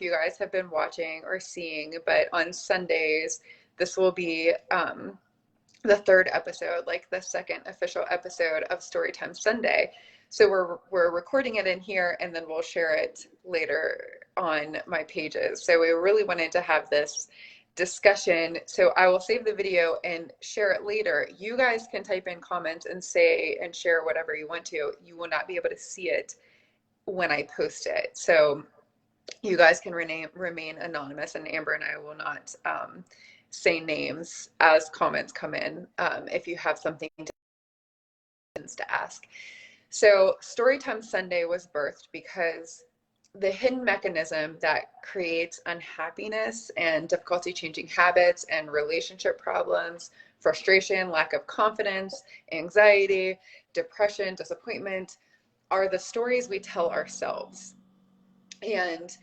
you guys have been watching or seeing, but on Sundays, this will be the third episode, like the second official episode of Storytime Sunday. So we're recording it in here, and then we'll share it later on my pages. So we really wanted to have this discussion. So I will save the video and share it later. You guys can type in comments and say and share whatever you want to. You will not be able to see it when I post it. So you guys can remain anonymous, and Amber and I will not say names as comments come in if you have something to ask. So Storytime Sunday was birthed because the hidden mechanism that creates unhappiness and difficulty changing habits and relationship problems, frustration, lack of confidence, anxiety, depression, disappointment, are the stories we tell ourselves. And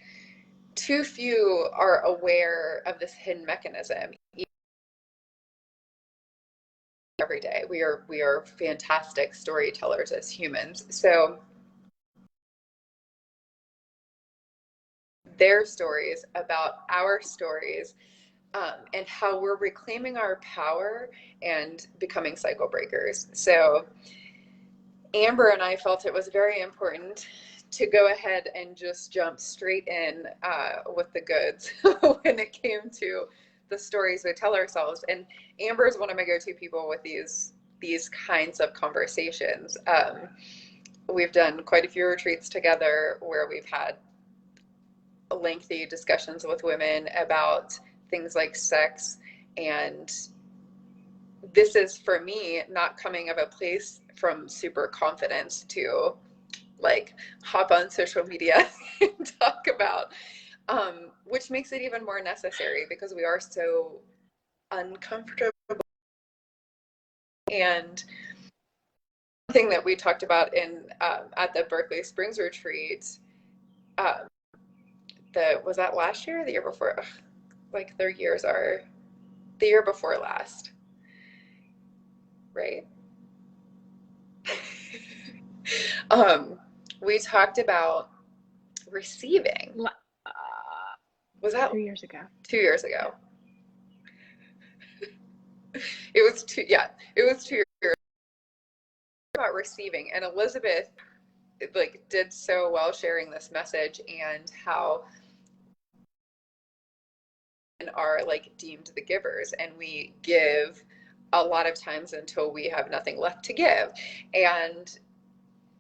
too few are aware of this hidden mechanism. Every day we are fantastic storytellers as humans. So their stories about our stories, and how we're reclaiming our power and becoming cycle breakers. So Amber and I felt it was very important to go ahead and just jump straight in with the goods when it came to the stories we tell ourselves. And Amber is one of my go-to people with these kinds of conversations. We've done quite a few retreats together where we've had lengthy discussions with women about things like sex. And this is, for me, not coming of a place from super confidence to like hop on social media and talk about, which makes it even more necessary because we are so uncomfortable. And one thing that we talked about in at the Berkeley Springs retreat, was that last year or the year before? Ugh, like their years are the year before last, right? We talked about receiving. Was that 2 years ago? 2 years ago. It was 2 years about receiving. And Elizabeth like did so well sharing this message and how are like deemed the givers, and we give a lot of times until we have nothing left to give. And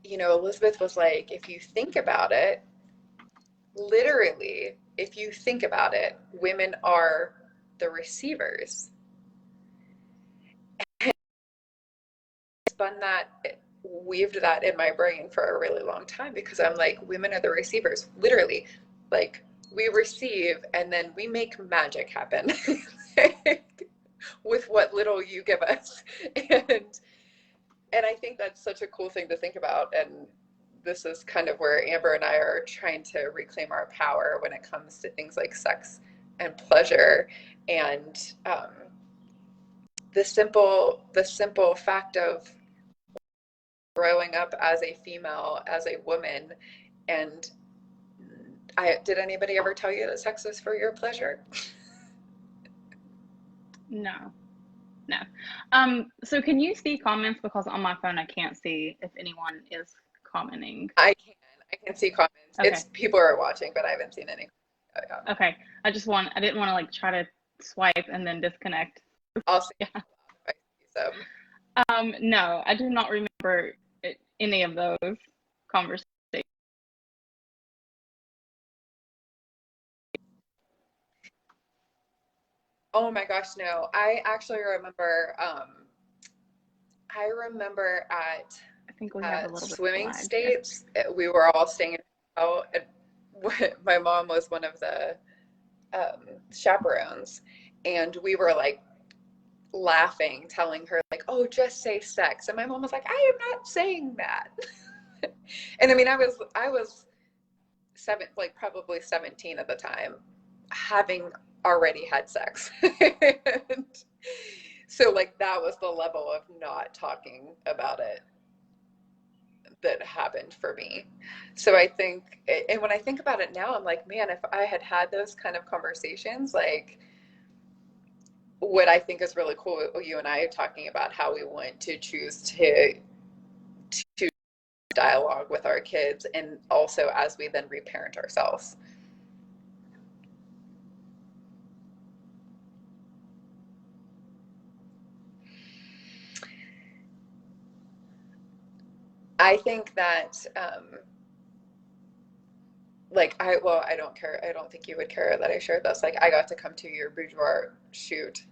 you know, Elizabeth was like, if you think about it, literally, if you think about it, women are the receivers. And weaved that in my brain for a really long time, because I'm like, women are the receivers. Literally, like we receive and then we make magic happen with what little you give us. And I think that's such a cool thing to think about. And this is kind of where Amber and I are trying to reclaim our power when it comes to things like sex and pleasure, and the simple fact of growing up as a female, as a woman. And did anybody ever tell you that sex is for your pleasure? No. So can you see comments? Because on my phone I can't see if anyone is commenting. I can see comments. Okay. It's people are watching, but I haven't seen any. Okay. I didn't want to like try to swipe and then disconnect. I'll see. Yeah. So. No, I do not remember any of those conversations. Oh my gosh, no. I actually remember, I remember at I think we have a little swimming states, we were all staying out, and my mom was one of the chaperones, and we were like laughing, telling her like, oh, just say sex. And my mom was like, I am not saying that. And I mean, I was probably 17 at the time, having already had sex. And so like that was the level of not talking about it. that happened for me. So I think, and when I think about it now, I'm like, man, if I had had those kind of conversations, like what I think is really cool, you and I are talking about how we want to choose to dialogue with our kids, and also as we then reparent ourselves. I think that like I don't care. I don't think you would care that I shared this. Like I got to come to your boudoir shoot.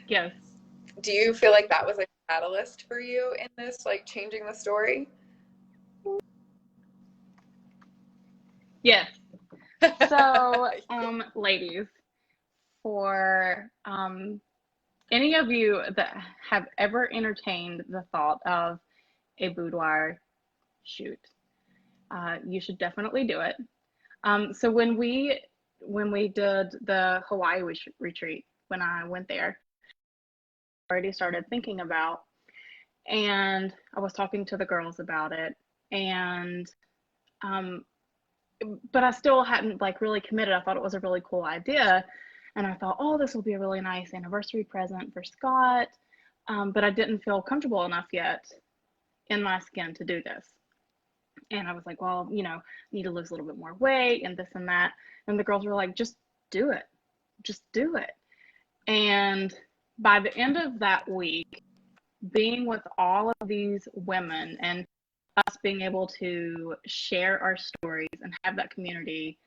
Yes. Do you feel like that was a catalyst for you in this, like changing the story? Yes. So, ladies, for any of you that have ever entertained the thought of a boudoir shoot, you should definitely do it. So when we did the Hawaii retreat, when I went there, I already started thinking about, and I was talking to the girls about it, and um, but I still hadn't like really committed. I thought it was a really cool idea, and I thought, oh, this will be a really nice anniversary present for Scott. But I didn't feel comfortable enough yet in my skin to do this. And I was like, well, I need to lose a little bit more weight and this and that. And the girls were like, just do it. Just do it. And by the end of that week, being with all of these women and us being able to share our stories and have that community,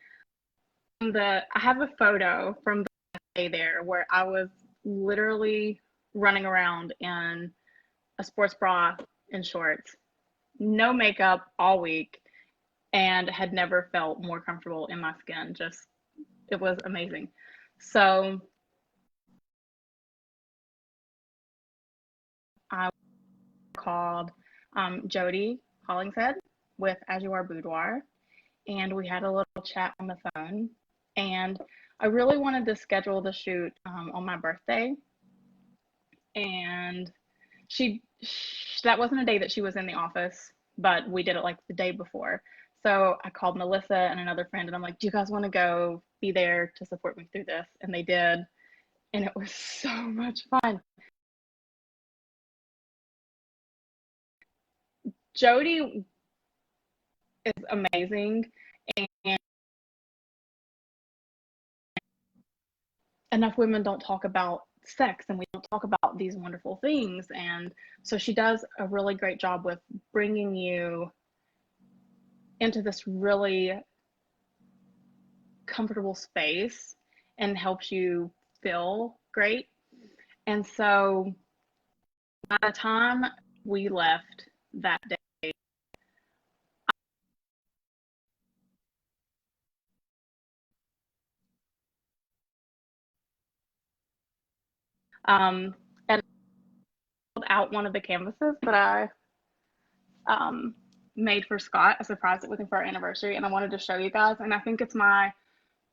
I have a photo from the day there where I was literally running around in a sports bra and shorts, no makeup all week, and had never felt more comfortable in my skin. Just, it was amazing. So I called Jody Hollingshead with As You Are Boudoir, and we had a little chat on the phone. And I really wanted to schedule the shoot on my birthday, and that wasn't a day that she was in the office, but we did it like the day before. So I called Melissa and another friend, and I'm like, do you guys want to go be there to support me through this? And they did, and it was so much fun. Jody is amazing, and enough women don't talk about sex, and we don't talk about these wonderful things. And so she does a really great job with bringing you into this really comfortable space and helps you feel great. And so by the time we left that day, and I pulled out one of the canvases that I um, made for Scott. I surprised it with him for our anniversary, and I wanted to show you guys. And I think it's my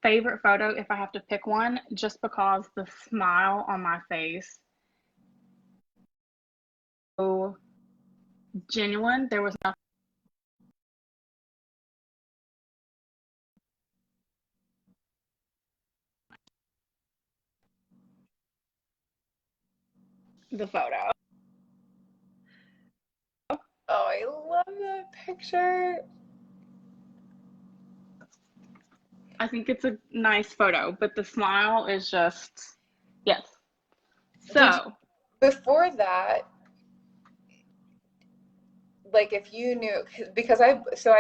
favorite photo if I have to pick one, just because the smile on my face, so genuine. There was nothing. The photo. Oh, I love that picture. I think it's a nice photo, but the smile is just, yes. Did you, So, before that, like if you knew, because I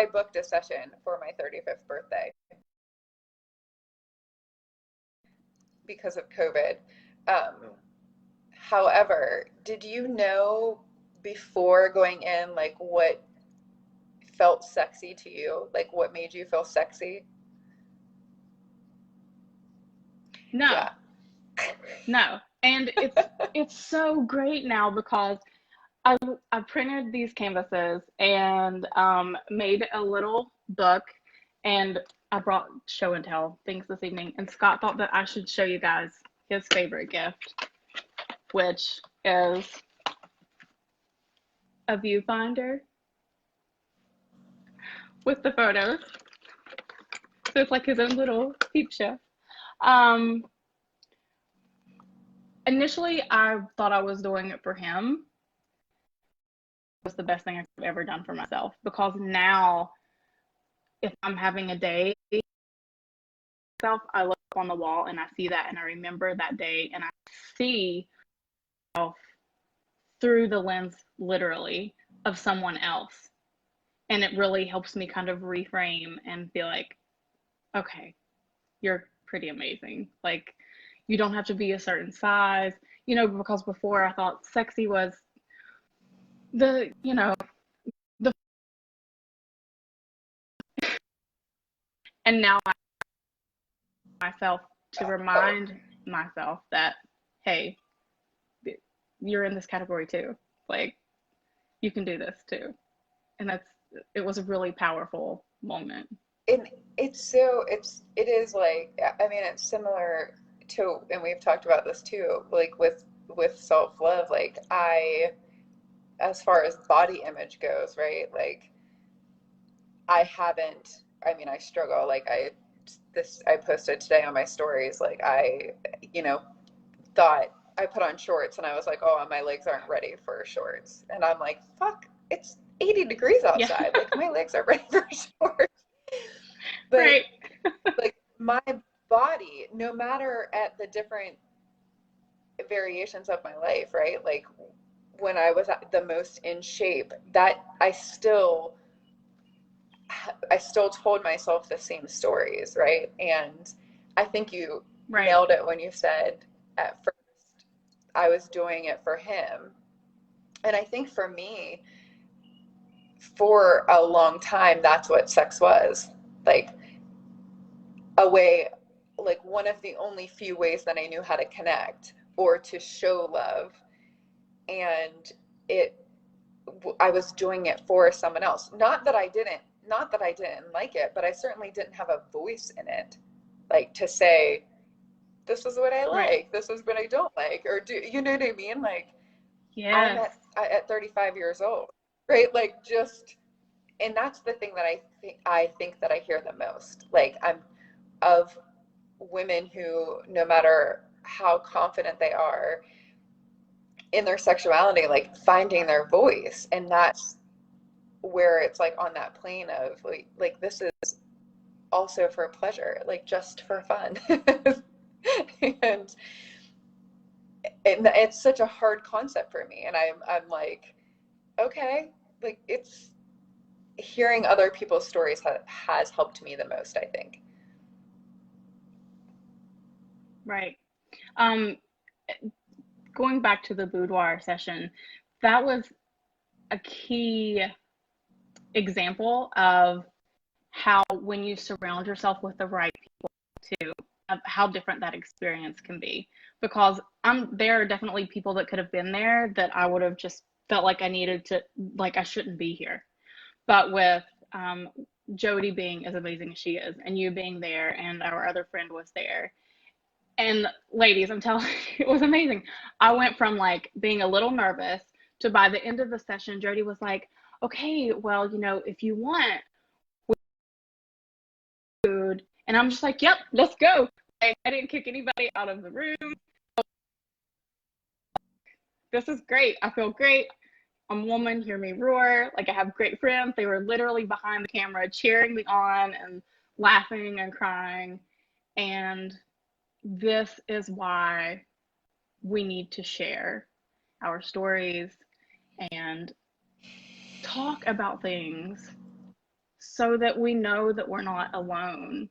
booked a session for my 35th birthday because of COVID. Um, However, did you know before going in, like what felt sexy to you? Like what made you feel sexy? no, Yeah. no. And it's so great now because I I printed these canvases and made a little book, and I brought show and tell things this evening. And Scott thought that I should show you guys his favorite gift, which is a viewfinder with the photos. So it's like his own little peep show. Um, Initially, I thought I was doing it for him. It was the best thing I've ever done for myself, because now, if I'm having a day, I look on the wall and I see that and I remember that day and I see myself through the lens, literally, of someone else. And it really helps me kind of reframe and be like, okay, you're pretty amazing. Like, you don't have to be a certain size, because before I thought sexy was the, the, and now I myself to remind myself that, hey, you're in this category too. Like, you can do this too. And it was a really powerful moment. And it is like, I mean, it's similar to, and we've talked about this too, like with self-love, like as far as body image goes, right? Like I mean, I struggle, like I posted today on my stories, like you know, thought I put on shorts and I was like, oh, my legs aren't ready for shorts. And I'm like, fuck, it's 80 degrees Yeah. outside. Like my legs are ready for shorts. But Right. like my body, no matter at the different variations of my life, right? Like when I was at the most in shape, that I still told myself the same stories, right? And I think you Right. nailed it when you said at first I was doing it for him. And I think for me, for a long time, that's what sex was. Like a way, like one of the only few ways that I knew how to connect or to show love. And it, I was doing it for someone else. Not that I didn't like it, but I certainly didn't have a voice in it. Like to say, this is what I Right. like, this is what I don't like, or do you know what I mean? Like I'm Yes. at 35 years old, right? Like just, and that's the thing that I think that I hear the most. Like I'm of women who, no matter how confident they are in their sexuality, like finding their voice, and that's where it's like on that plane of like this is also for pleasure, like just for fun. and and it's such a hard concept for me, and I'm like, okay, like it's hearing other people's stories has helped me the most, I think. Right. Um, Going back to the boudoir session, that was a key example of how, when you surround yourself with the right people too, of how different that experience can be. Because there are definitely people that could have been there that I would have just felt like I needed to, like I shouldn't be here. But with Jody being as amazing as she is, and you being there, and our other friend was there, and ladies, I'm telling you, it was amazing. I went from like being a little nervous to, by the end of the session, Jody was like, okay, well, if you want food. And I'm just like, yep, let's go. Like, I didn't kick anybody out of the room. This is great. I feel great. I'm a woman, hear me roar. Like, I have great friends. They were literally behind the camera cheering me on and laughing and crying. And this is why we need to share our stories and talk about things so that we know that we're not alone.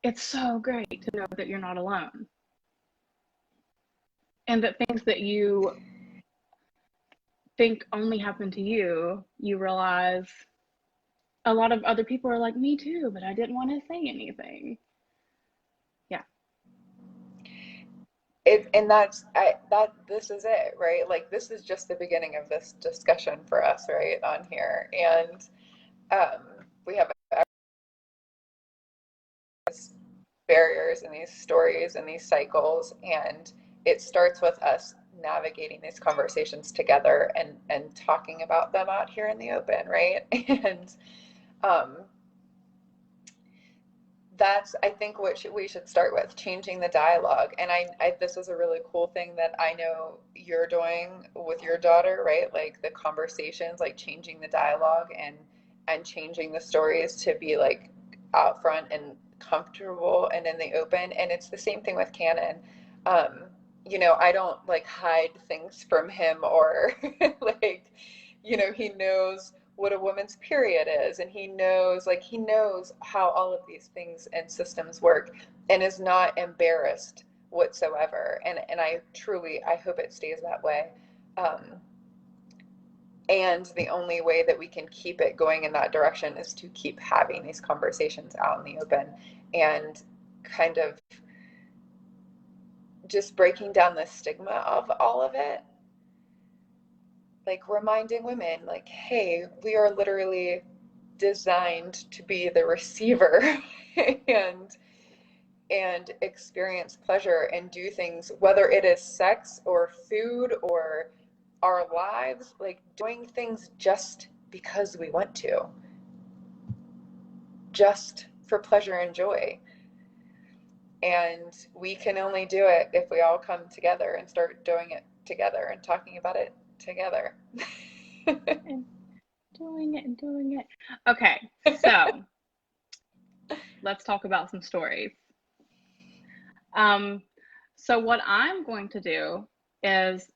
It's so great to know that you're not alone, and that things that you think only happen to you, you realize a lot of other people are like me too, but I didn't want to say anything. Yeah. And that this is it, right? Like this is just the beginning of this discussion for us, right, on here. And we have barriers and these stories and these cycles, and it starts with us navigating these conversations together and talking about them out here in the open, right? And um, that's, I think, what we should start with, changing the dialogue. And this is a really cool thing that I know you're doing with your daughter, right? Like the conversations, like changing the dialogue and changing the stories to be like out front and comfortable and in the open. And it's the same thing with Cannon. Um, I don't like hide things from him or like, he knows what a woman's period is, and he knows how all of these things and systems work, and is not embarrassed whatsoever. And I hope it stays that way. um, and the only way that we can keep it going in that direction is to keep having these conversations out in the open, and kind of just breaking down the stigma of all of it, like reminding women, like, hey, we are literally designed to be the receiver and experience pleasure and do things, whether it is sex or food or our lives, like doing things just because we want to, just for pleasure and joy. And we can only do it if we all come together and start doing it together and talking about it together. And doing it. Okay, so let's talk about some stories. So what I'm going to do is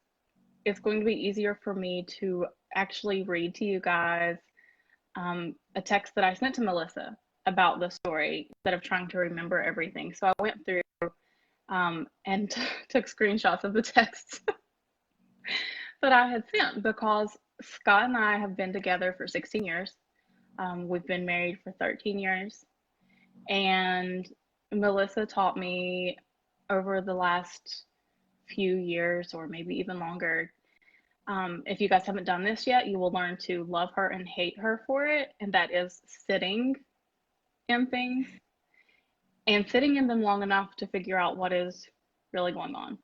it's going to be easier for me to actually read to you guys a text that I sent to Melissa about the story instead of trying to remember everything. So I went through and took screenshots of the texts that I had sent, because Scott and I have been together for 16 years. We've been married for 13 years. And Melissa taught me over the last few years, or maybe even longer, if you guys haven't done this yet, you will learn to love her and hate her for it. And that is sitting in things and sitting in them long enough to figure out what is really going on.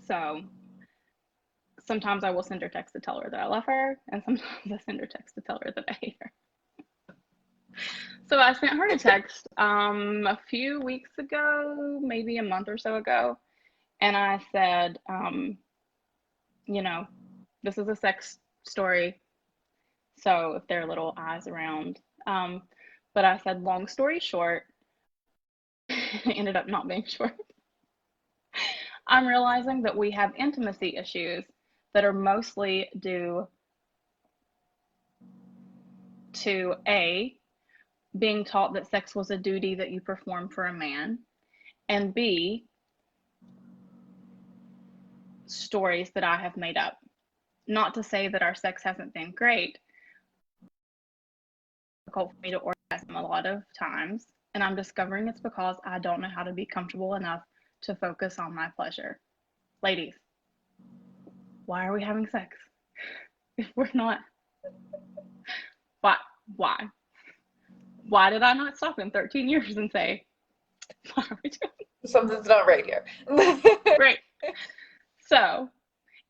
So sometimes I will send her text to tell her that I love her, and sometimes I send her text to tell her that I hate her. So I sent her a text a few weeks ago, maybe a month or so ago, and I said, this is a sex story, so if there are little eyes around. But I said, long story short, it ended up not being short. I'm realizing that we have intimacy issues that are mostly due to A, being taught that sex was a duty that you perform for a man, and B, stories that I have made up. Not to say that our sex hasn't been great. It's difficult for me to orgasm a lot of times, and I'm discovering it's because I don't know how to be comfortable enough to focus on my pleasure. Ladies, why are we having sex if we're not? Why? Why did I not stop in 13 years and say, why are we doing Something's not right here. Right. So,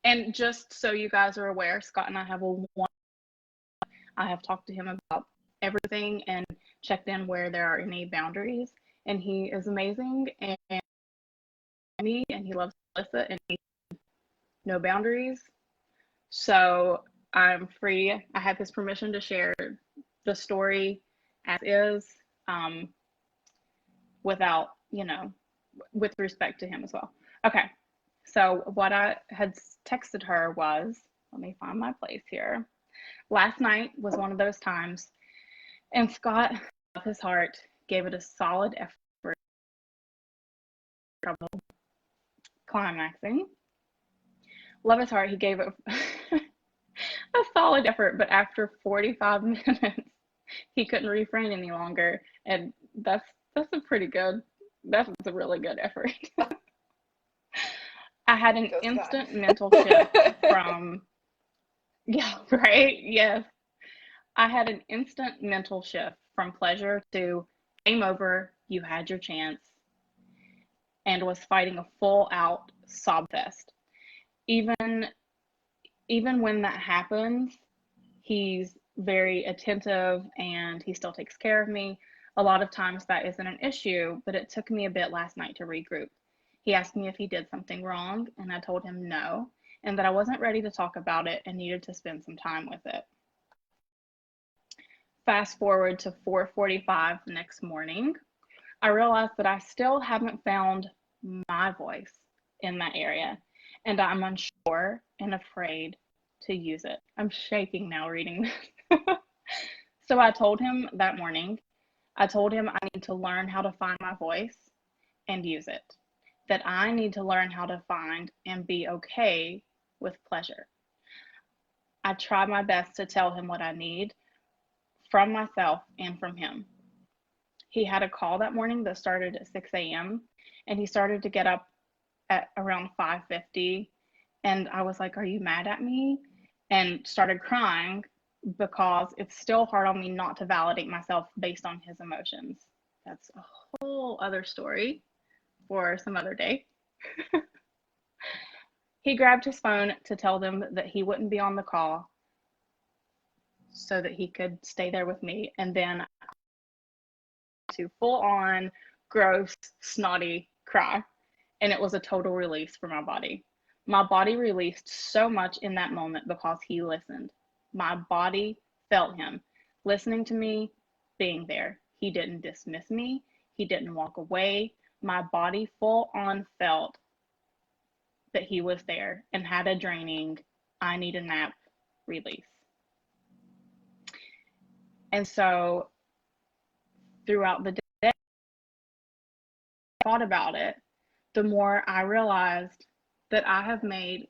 and just so you guys are aware, Scott and I have I have talked to him about everything and checked in where there are any boundaries, and he is amazing, and me, and he loves Melissa, and he no boundaries. So I'm free. I have his permission to share the story as is, without, with respect to him as well. Okay. So what I had texted her was, let me find my place here. Last night was one of those times, and Scott, of his heart, gave it a solid effort, trouble climaxing. Love his heart, he gave it a solid effort, but after 45 minutes, he couldn't refrain any longer, and that's a really good effort. I had an instant mental shift from, yeah, right, yes. I had an instant mental shift from pleasure to game over, you had your chance, and was fighting a full out sob fest. even even when that happens, he's very attentive and he still takes care of me. A lot of times that isn't an issue, but it took me a bit last night to regroup. He asked me if he did something wrong, and I told him no, and that I wasn't ready to talk about it and needed to spend some time with it. Fast forward to 4:45 the next morning, I realized that I still haven't found my voice in that area, and I'm unsure and afraid to use it. I'm shaking now reading this. So I told him that morning, I told him I need to learn how to find my voice and use it, that I need to learn how to find and be okay with pleasure. I try my best to tell him what I need from myself and from him. He had a call that morning that started at 6 a.m. and he started to get up at around 5:50, and I was like, "Are you mad at me?" and started crying because it's still hard on me not to validate myself based on his emotions. That's a whole other story for some other day. He grabbed his phone to tell them that he wouldn't be on the call so that he could stay there with me, and then to full on gross snotty cry, and it was a total release for my body. My body released so much in that moment because he listened. My body felt him listening to me, being there. He didn't dismiss me, he didn't walk away. My body full on felt that he was there and had a draining, I need a nap release. And so throughout the day, I thought about it, the more I realized that I have made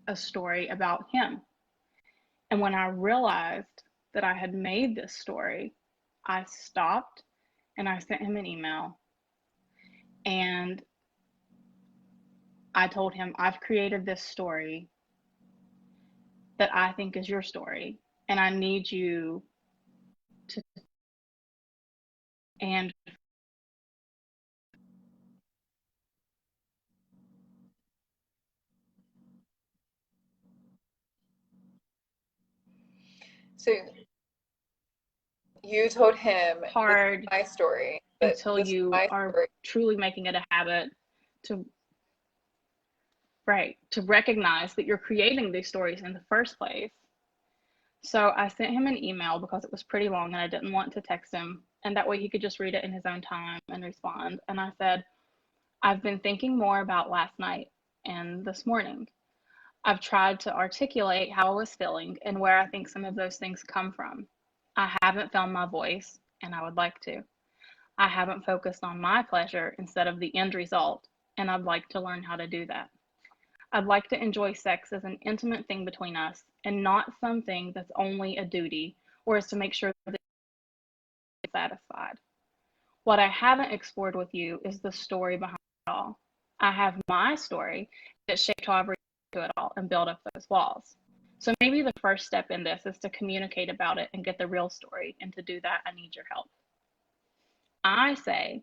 a story about him. And when I realized that I had made this story, I stopped and I sent him an email and I told him, I've created this story that I think is your story, and I need you to. And So you told him, this is hard my story, but until this is you my are story. truly making it a habit to, right, to recognize that you're creating these stories in the first place. So I sent him an email because it was pretty long and I didn't want to text him, and that way he could just read it in his own time and respond. And I said, I've been thinking more about last night and this morning. I've tried to articulate how I was feeling and where I think some of those things come from. I haven't found my voice, and I would like to. I haven't focused on my pleasure instead of the end result, and I'd like to learn how to do that. I'd like to enjoy sex as an intimate thing between us and not something that's only a duty or is to make sure that I'm satisfied. What I haven't explored with you is the story behind it all. I have my story that shaped how I've reacted to it all and built up those walls. So maybe the first step in this is to communicate about it and get the real story. And to do that, I need your help. I say,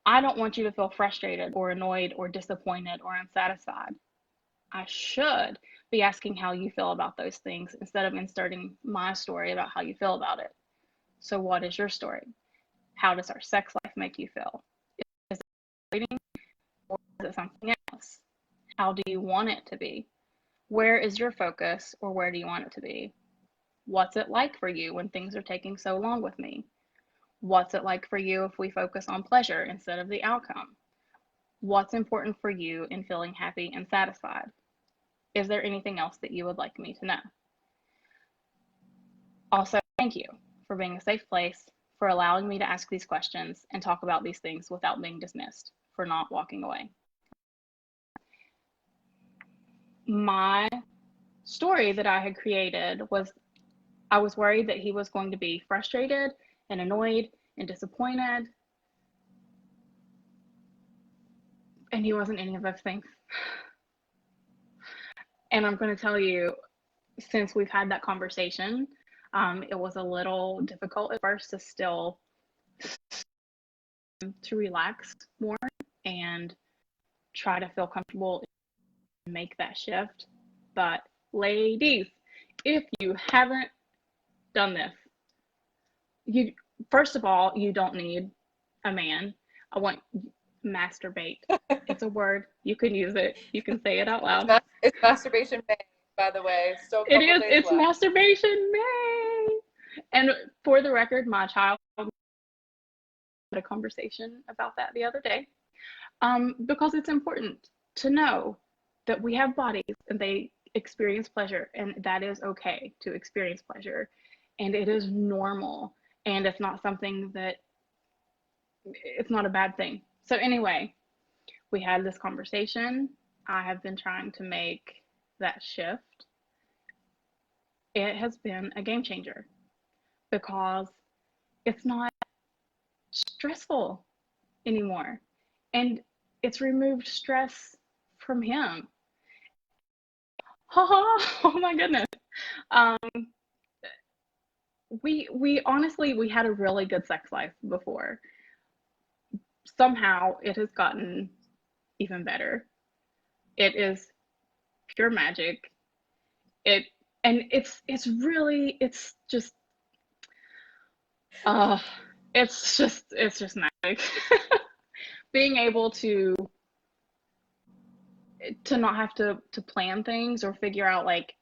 I don't want you to feel frustrated or annoyed or disappointed or unsatisfied. I should be asking how you feel about those things instead of inserting my story about how you feel about it. So, what is your story? How does our sex life make you feel? Is it bleeding or is it something else? How do you want it to be? Where is your focus or where do you want it to be? What's it like for you when things are taking so long with me? What's it like for you if we focus on pleasure instead of the outcome? What's important for you in feeling happy and satisfied? Is there anything else that you would like me to know? Also, thank you for being a safe place, for allowing me to ask these questions and talk about these things without being dismissed, for not walking away. My story that I had created was I was worried that he was going to be frustrated and annoyed and disappointed, and he wasn't any of those things. And I'm going to tell you, since we've had that conversation, it was a little difficult at first to still to relax more and try to feel comfortable make that shift. But ladies, if you haven't done this, you first of all, you don't need a man. I want masturbate. It's a word. You can use it. You can say it out loud. It's masturbation May, by the way. Still a It couple is. days It's left. masturbation May. And for the record, my child had a conversation about that the other day, because it's important to know that we have bodies and they experience pleasure, and that is okay to experience pleasure, and it is normal, and it's not something that it's not a bad thing. So anyway, we had this conversation. I have been trying to make that shift. It has been a game changer because it's not stressful anymore, and it's removed stress from him. Oh my goodness. Um, we honestly we had a really good sex life before. Somehow it has gotten even better. It is pure magic. It and it's just uh it's just magic. Being able to not have to plan things or figure out, like,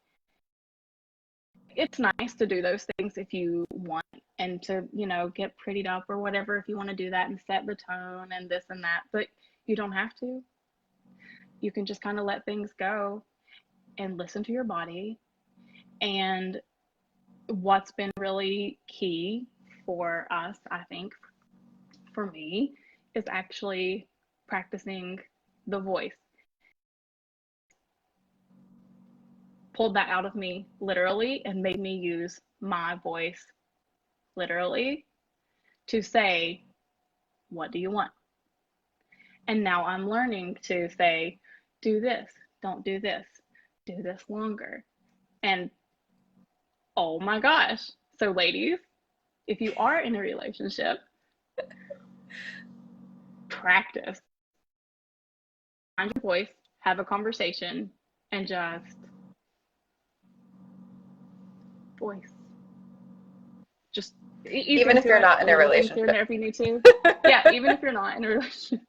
it's nice to do those things if you want, and to, get prettied up or whatever, if you want to do that and set the tone and this and that, but you don't have to. You can just kind of let things go and listen to your body. And what's been really key for us, I think, for me, is actually practicing the voice. Pulled that out of me literally and made me use my voice literally to say, what do you want? And now I'm learning to say, do this, don't do this, do this longer. And oh my gosh. So, ladies, if you are in a relationship, practice. Find your voice, have a conversation, and just voice. Just even if you're not in a relationship. If you need to. Yeah, even if you're not in a relationship.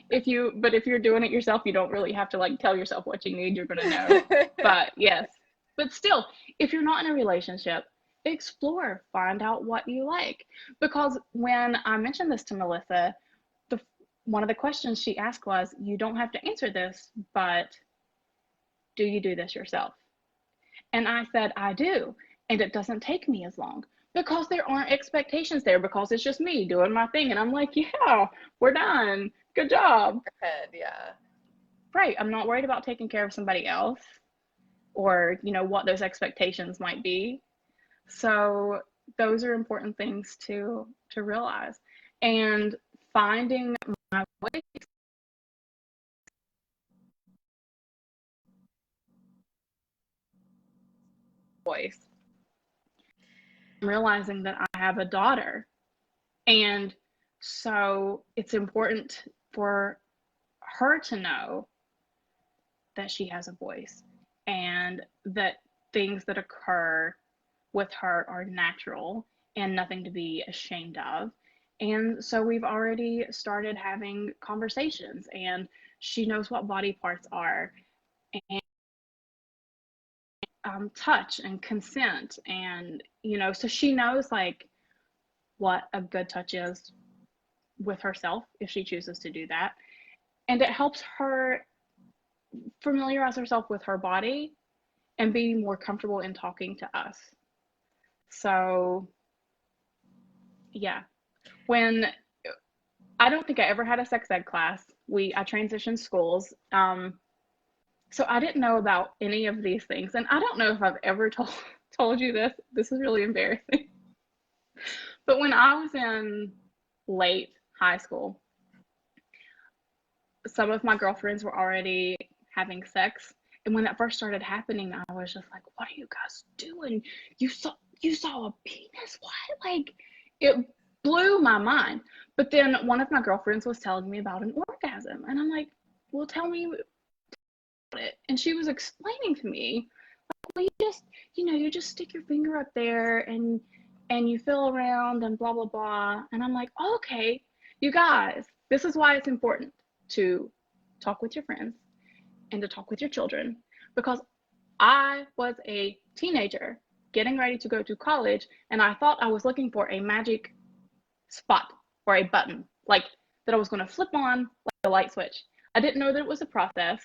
If you're doing it yourself, you don't really have to, like, tell yourself what you need. You're gonna know. But yes. But still, if you're not in a relationship, explore, find out what you like. Because when I mentioned this to Melissa, one of the questions she asked was, you don't have to answer this, but do you do this yourself? And I said, I do. And it doesn't take me as long because there aren't expectations there, because it's just me doing my thing. And I'm like, yeah, we're done. Good job. Yeah. Right. I'm not worried about taking care of somebody else or, what those expectations might be. So those are important things to realize. And finding my voice. I'm realizing that I have a daughter. And so it's important for her to know that she has a voice, and that things that occur with her are natural and nothing to be ashamed of. And so we've already started having conversations, and she knows what body parts are, and touch and consent, and so she knows, like, what a good touch is with herself if she chooses to do that. And it helps her familiarize herself with her body and be more comfortable in talking to us. So, yeah. When I don't think I ever had a sex ed class. I transitioned schools. So I didn't know about any of these things. And I don't know if I've ever told you this. This is really embarrassing. But when I was in late high school, some of my girlfriends were already having sex. And when that first started happening, I was just like, what are you guys doing? You saw a penis? What? Like, it blew my mind. But then one of my girlfriends was telling me about an orgasm. And I'm like, well, tell me it. And she was explaining to me, well, you just stick your finger up there and you feel around and blah, blah, blah. And I'm like, oh, okay, you guys, this is why it's important to talk with your friends and to talk with your children, because I was a teenager getting ready to go to college, and I thought I was looking for a magic spot or a button, like that I was going to flip on like a light switch. I didn't know that it was a process.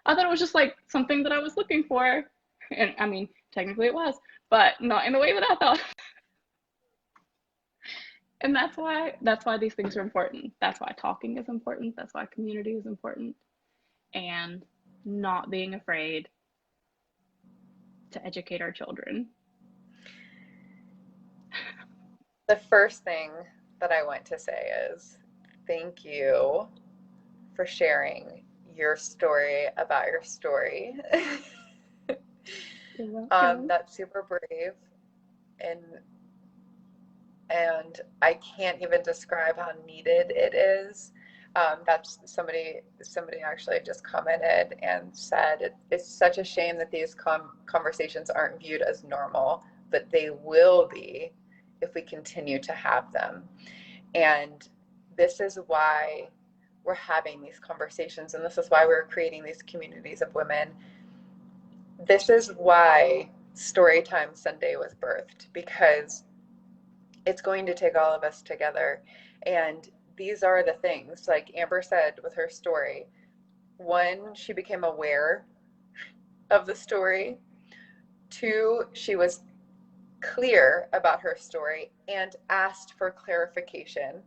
I thought it was just like something that I was looking for. And I mean, technically it was, but not in the way that I thought. And that's why these things are important. That's why talking is important. That's why community is important. And not being afraid to educate our children. The first thing that I want to say is thank you for sharing your story about your story. You're welcome. That's super brave, and I can't even describe how needed it is. That's somebody actually just commented and said it's such a shame that these conversations aren't viewed as normal, but they will be if we continue to have them. And this is why we're having these conversations, and this is why we're creating these communities of women. This is why Storytime Sunday was birthed, because it's going to take all of us together. And these are the things, like Amber said with her story. One, she became aware of the story. Two, she was clear about her story and asked for clarification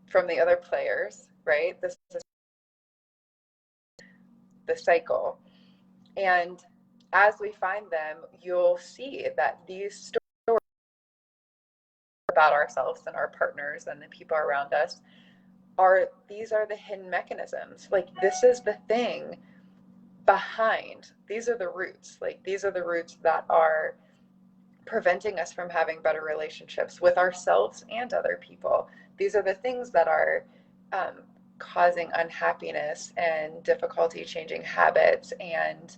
from the other players, right? This is the cycle. And as we find them, you'll see that these stories about ourselves and our partners and the people around us these are the hidden mechanisms. Like, this is the thing behind, these are the roots. Like, these are the roots that are preventing us from having better relationships with ourselves and other people. These are the things that are causing unhappiness and difficulty changing habits and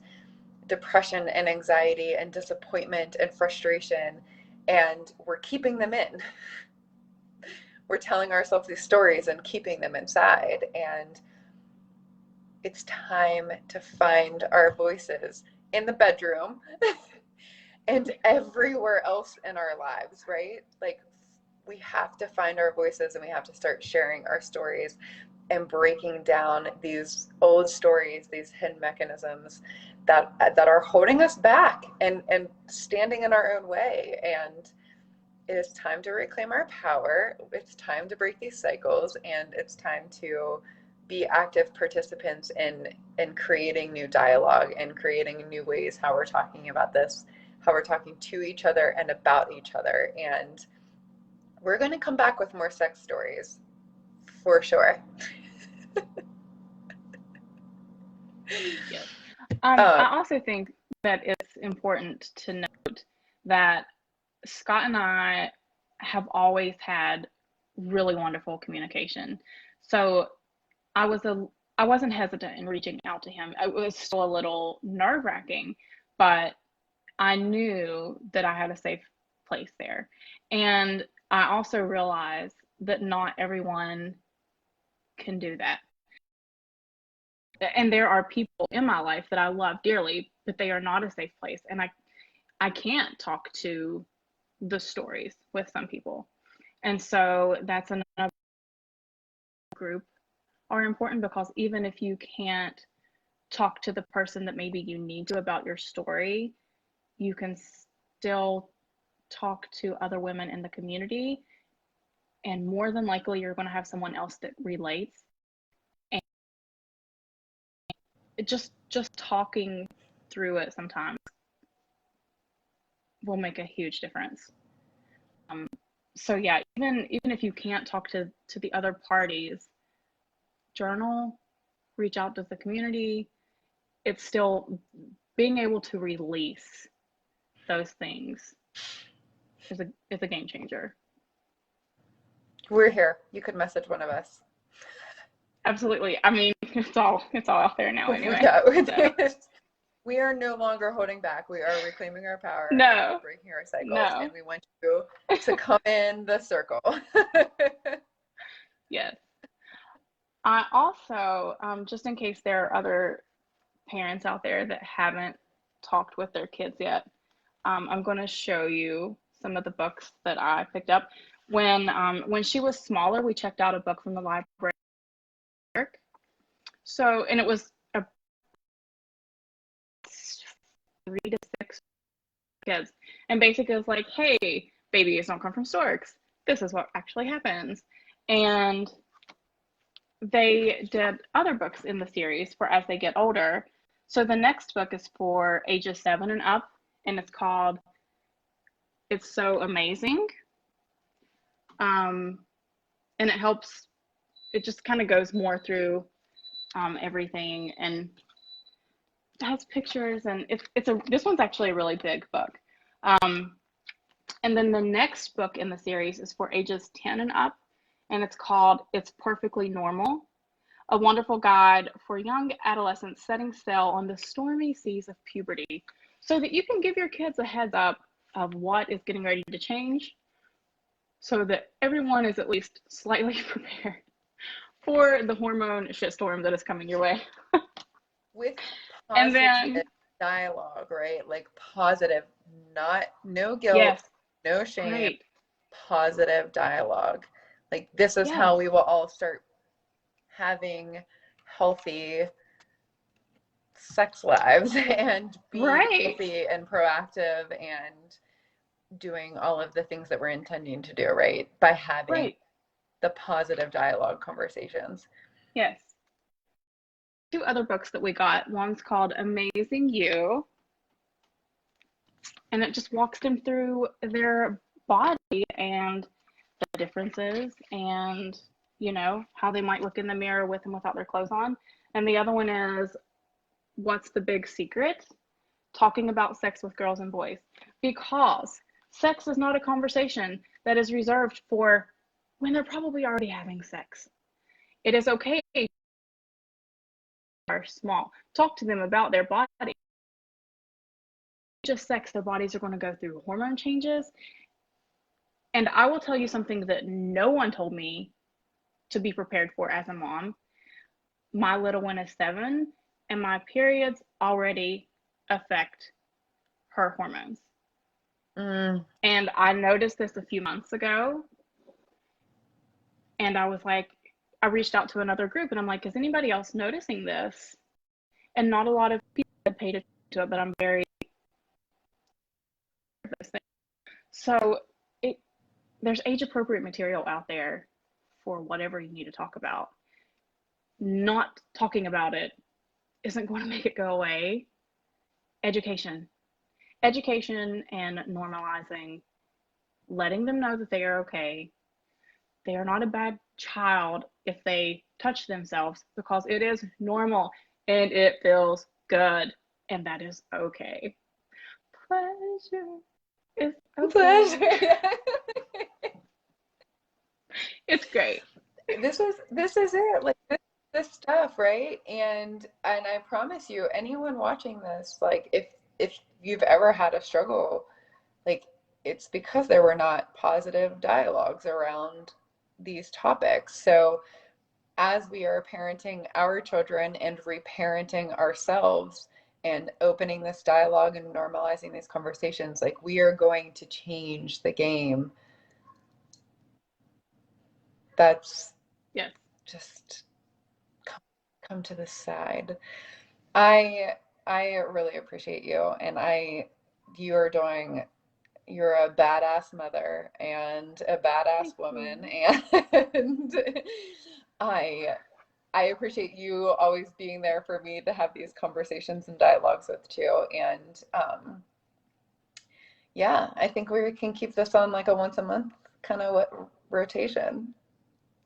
depression and anxiety and disappointment and frustration, and we're keeping them in. We're telling ourselves these stories and keeping them inside, and it's time to find our voices in the bedroom and everywhere else in our lives, right? Like, we have to find our voices and we have to start sharing our stories and breaking down these old stories, these hidden mechanisms that are holding us back and standing in our own way. And it is time to reclaim our power. It's time to break these cycles, and it's time to be active participants in creating new dialogue and creating new ways how we're talking about this, how we're talking to each other and about each other. And we're going to come back with more sex stories for sure. Yes. I also think that it's important to note that Scott and I have always had really wonderful communication. So I wasn't hesitant in reaching out to him. It was still a little nerve-wracking, but I knew that I had a safe place there. And I also realized that not everyone can do that. And there are people in my life that I love dearly, but they are not a safe place. And I can't talk to the stories with some people. And so that's another group are important, because even if you can't talk to the person that maybe you need to about your story, you can still talk to other women in the community, and more than likely you're going to have someone else that relates. And just talking through it sometimes will make a huge difference. So yeah, even if you can't talk to the other parties, journal, reach out to the community. It's still being able to release those things is a game changer. We're here. You could message one of us. absolutely. I mean, it's all out there now anyway. Yeah, So we are no longer holding back. We are reclaiming our power and we're no, breaking our cycles, and no, we want you to come in the circle. yes. I also, just in case there are other parents out there that haven't talked with their kids yet, I'm going to show you some of the books that I picked up. When she was smaller, we checked out a book from the library. So, and it was a 3 to 6 kids, and basically it was like, hey, babies don't come from storks. This is what actually happens, and they did other books in the series for as they get older. So the next book is for ages 7 and up, and it's called "It's So Amazing." Um, and it helps. It just kind of goes more through everything, and it has pictures, and this one's actually a really big book. Um, and then the next book in the series is for ages 10 and up, and it's called "It's Perfectly Normal." A wonderful guide for young adolescents setting sail on the stormy seas of puberty, so that you can give your kids a heads up of what is getting ready to change, so that everyone is at least slightly prepared for the hormone shitstorm that is coming your way. With And positive then, dialogue, right? Like positive, not no guilt, yes, no shame, right, positive dialogue. Like this is how yes, we will all start having healthy sex lives and be right, healthy and proactive and doing all of the things that we're intending to do, right? By having right, the positive dialogue conversations. yes. 2 other books that we got. One's called Amazing You, and it just walks them through their body and the differences, and how they might look in the mirror with and without their clothes on. And the other one is What's the Big Secret? Talking about sex with girls and boys. Because sex is not a conversation that is reserved for when they're probably already having sex. It is okay to are small. Talk to them about their body. Just sex, their bodies are going to go through hormone changes. And I will tell you something that no one told me to be prepared for as a mom. My little one is 7, and my periods already affect her hormones. Mm. And I noticed this a few months ago, and I was like, I reached out to another group, and I'm like, is anybody else noticing this? And not a lot of people had paid attention to it, but I'm very so it there's age appropriate material out there for whatever you need to talk about. Not talking about it isn't going to make it go away. Education, education, and normalizing, letting them know that they are okay. They are not a bad child if they touch themselves, because it is normal and it feels good, and that is okay. Pleasure is okay. Pleasure. It's great. This is it. Like this stuff, right? And I promise you, anyone watching this, like if you've ever had a struggle, like it's because there were not positive dialogues around these topics. So as we are parenting our children and reparenting ourselves and opening this dialogue and normalizing these conversations, like we are going to change the game. That's Yes. just come to the side. I I really appreciate you, and you are doing you're a badass mother and a Thank badass woman, you. and I I appreciate you always being there for me to have these conversations and dialogues with too. And yeah, I think we can keep this on like a once a month kind of rotation.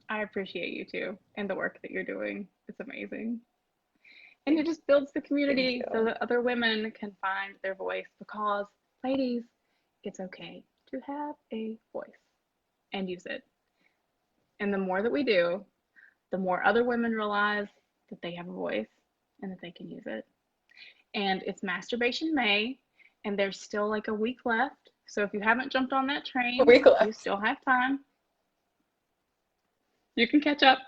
I appreciate you too and the work that you're doing. It's amazing. And it Thank, just builds the thank community so you. that other women can find their voice, because, ladies, it's okay to have a voice and use it. And the more that we do, the more other women realize that they have a voice and that they can use it. And it's Masturbation May, and there's still like a week left. So if you haven't jumped on that A train, week you left. still have time. You can catch up.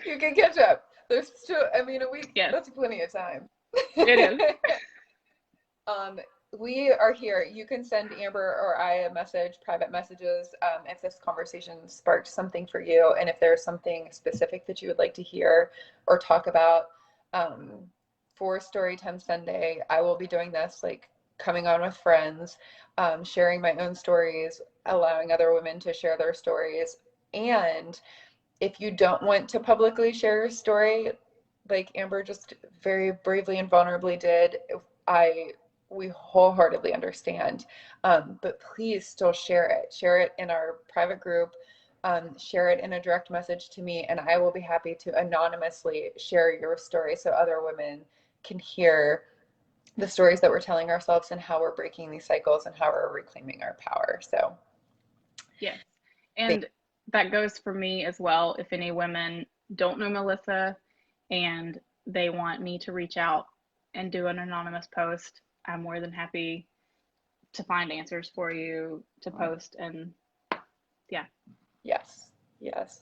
You can catch up. There's still, I mean, a week, Yes, that's plenty of time. it is. Um, we are here. You can send Amber or I a message, private messages, if this conversation sparked something for you, and if there's something specific that you would like to hear or talk about um, for Storytime Sunday. I will be doing this, like coming on with friends, sharing my own stories, allowing other women to share their stories, and if you don't want to publicly share your story, like Amber just very bravely and vulnerably did, I we wholeheartedly understand. But please still share it. Share it in our private group. Share it in a direct message to me, and I will be happy to anonymously share your story so other women can hear the stories that we're telling ourselves and how we're breaking these cycles and how we're reclaiming our power. So, Yes. And that goes for me as well. If any women don't know Melissa and they want me to reach out and do an anonymous post, I'm more than happy to find answers for you to post. And yeah, yes, yes.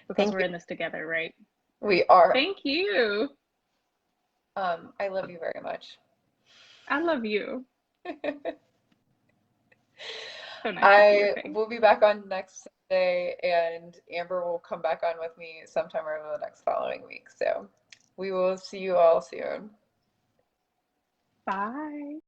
because Thank we're you. in this together, right? We are. Thank you. I love you very much. I love you. So nice to see your I face. will be back on next Sunday, and Amber will come back on with me sometime over the next following week. So we will see you all soon. Bye.